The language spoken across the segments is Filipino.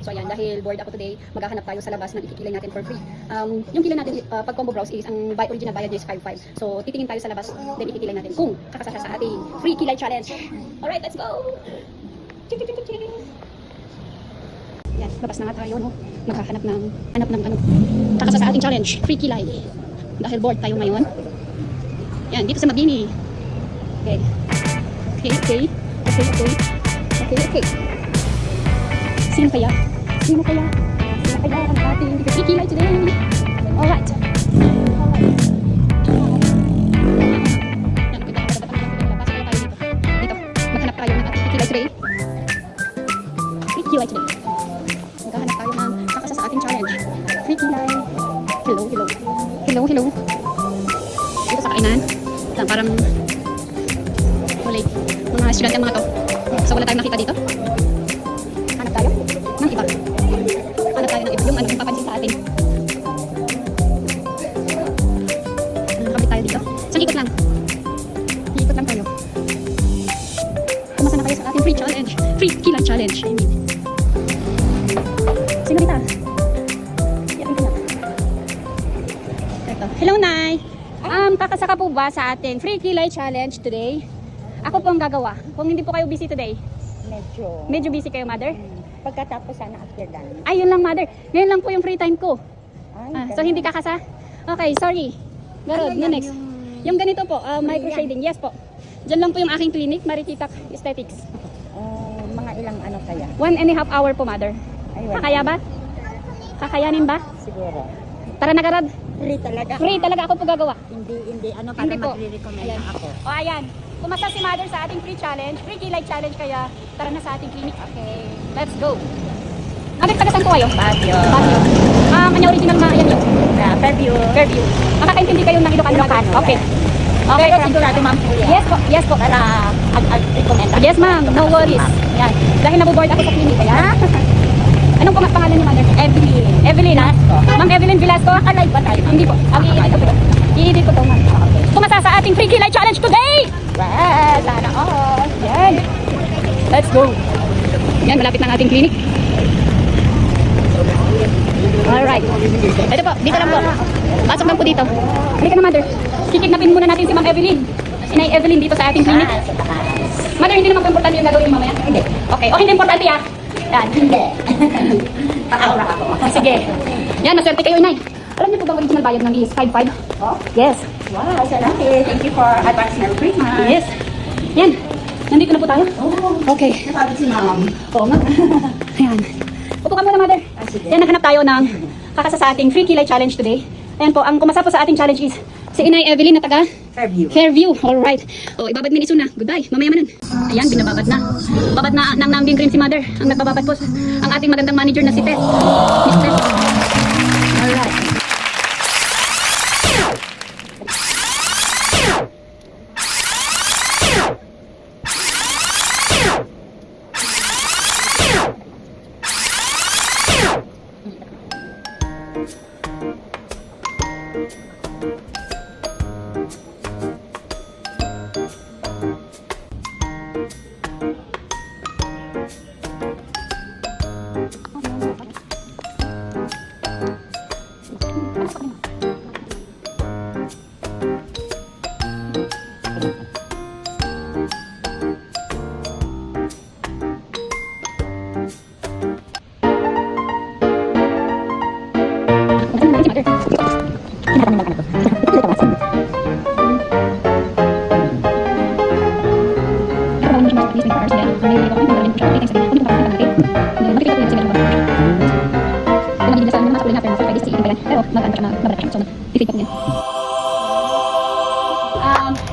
So ayan, dahil bored ako today, maghahanap tayo sa labas ng ikikilay natin for free. Yung kilay natin pag combo browse is ang original bayad niya is 5.5. So titingin tayo sa labas, then ikikilay natin kung kakasya sa ating free kilay challenge. Alright, let's go! Yan, labas na nga tayo, no? Maghahanap ng ano, kakasya sa ating challenge, free kilay. Dahil bored tayo ngayon. Yan, dito sa Mabini. Okay. Okay. Sino kaya ang ating free kilay today? Alright. Yan, ganda ka pa pasok tayo dito. Dito, maghanap tayo ng ating free kilay today. Free kilay today. Maghanap tayo ng kakasya sa ating challenge. Free kilay. Hello. Dito sa kainan. Yan, parang mga estudyante mga to. So wala tayong nakita dito. Hanap tayo ng iba. Yung ano, yung papansin sa atin. Nakapit tayo dito. Isang ikot lang. Ikot lang tayo. Kumasa na kayo sa ating free challenge. Free kilay challenge. I mean. Sino dito? Yapin ko na. Ito. Hello, Nay. Kakasaka po ba sa ating free kilay challenge today? Ako po ang gagawa. Kung hindi po kayo busy today. Medyo busy kayo, Mother? Pagkatapos sana after that. Ayun lang, Mother. Ngayon lang po yung free time ko. So hindi kakasa? Okay, sorry. Garod, Ano yan, next. Yung ganito po, micro shading. Yes po. Diyan lang po yung aking clinic, Marikita Aesthetics. Mga ilang ano kaya? 1.5 hour po, Mother. Ayun. Kakaya ba? Kakayanin ba? Siguro. Tara na, Garod. Free talaga. Free talaga ako po gagawa. Hindi para Hindi po. magre-recommend Ayan. ako. O ayan, pumasa si Mother sa ating free challenge, free kilay challenge, kaya tara na sa ating clinic. Okay, let's go. Mother, tagasan ko kayo? Baguio. Kanya original na yan yun. Fairview. Fairview. Makakaintindi kayo ng Ilocano. Ilocano. Okay. Okay, pero sigurado ma'am po yan. Yes po. Para ag-recommend ako. Yes ma'am, no worries. Yan. Dahil naboboard ako sa clinic, kaya. Anong pangalan ni Mother? Evelyn. Velasco. Ma'am Evelyn Velasco. Alive ba tayo? Hindi po. Ang i-edit ko. I-edit ko to, ma'am. Pumasa sa ating free kilay challenge today! Well, sana all. Yan. Let's go. Yan, malapit na ang ating clinic. Alright. Ito po, dito lang po. Pasok lang po dito. Halika na, Mother. Kikidnapin muna natin si Ma'am Evelyn. Inay Evelyn dito sa ating clinic. Mother, hindi naman po importante yung gagawin mo mamaya? Hindi. Okay. O, hindi importante ah. Yan. Hindi. Pakaura ako. Sige. Yan, maswerte kayo, Inay. Alam niyo po ba ang original bayad ng is 5.5? Oh? Yes. Wow, salamat. Thank you for advance Merry Christmas. Yes. Yan. Nandito na po tayo. Oh, Okay. napagod si ma'am. Oo nga. Ayan. Upo ka muna, Mother. Sige. Yan, naghanap tayo ng kakasa sa ating free kilay challenge today. Ayan po, ang kumasa po sa ating challenge is si Inay Evelyn na taga Fairview. Fairview. Alright. O, ibabad min iso na. Goodbye. Mamaya manan. Ayan, binababad na. Babad na ng nambing cream si Mother. Ang nagbababad po ang ating magandang manager na si Tess. Miss Tess. Alright.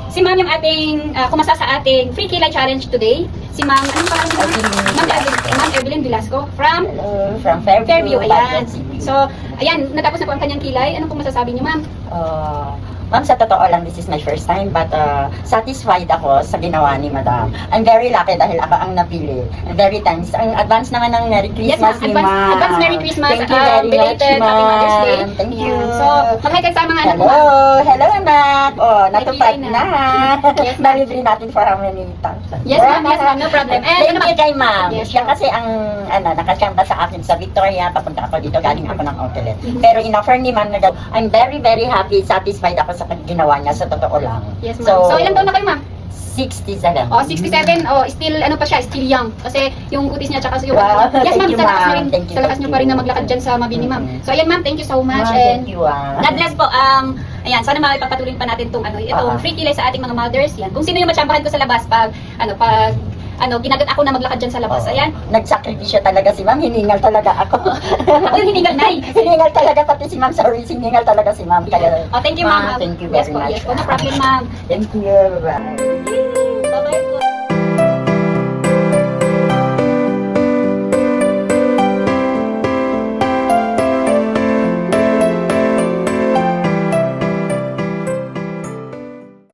Si Ma'am yung ating kumasa sa ating free kilay challenge today. Si Ma'am, anong pangalan niyo? Ma'am Evelyn Velasco from Fairview. Fairview. Ayan. So, ayan, natapos na po ang kanyang kilay. Anong pong masasabi niyo, Ma'am? Ma'am, sa totoo lang, this is my first time, but satisfied ako sa ginawa ni Madam. I'm very lucky dahil ako ang napili. And very thanks. Ang advance naman ng Merry Yes, Christmas ma'am. ni Ma'am. Advance Merry Christmas. Thank you very much, Belated Happy Mother's Day. Ma'am. Thank you. Ayan. So, mag-hi ka sa mga anak mo. Hello! Hello, anak! Oh, natupad Nakikita na. Yes, ma'am. Nalibre natin for how many times? Yes, ma'am. Yes, ma'am. No problem. And Thank you kay ma'am. Yes, Siya ma'am. kasi ang nakachamba sa akin sa Victoria. Papunta ako dito, galing ako ng outlet. Pero in-offer ni ma'am na I'm very, very happy, satisfied ako sa ginawa niya, sa totoo lang. Yes, ma'am. So, ilang taon na kayo, ma'am? 67. Oh, 67. Oh, still, ano pa siya, still young. Kasi yung kutis niya, tsaka yung... Wow. Yes, ma'am. Thank you, Sa lakas ma'am. nyo rin, Thank you, sa lakas thank nyo pa rin you. na maglakad dyan sa Mabini, ma'am. So, ayan, ma'am. Thank you so much. Ma'am, And thank you, God bless po. Ayan, sana makipagpatuloy pa natin itong free kilay sa ating mga mothers. Yan. Kung sino yung matsambahan ko sa labas pag ginagat ako na maglakad dyan sa labas. Oo. Ayan. Nagsakripisyo talaga si ma'am, hiningal talaga ako. Ako yung hiningal, Nay. Hiningal talaga pati si ma'am, sorry, hiningal talaga si ma'am. Kaya, Oh, thank you, ma'am. Thank you Yes very po, much. yes po. No problem, ma'am. Thank you, bye.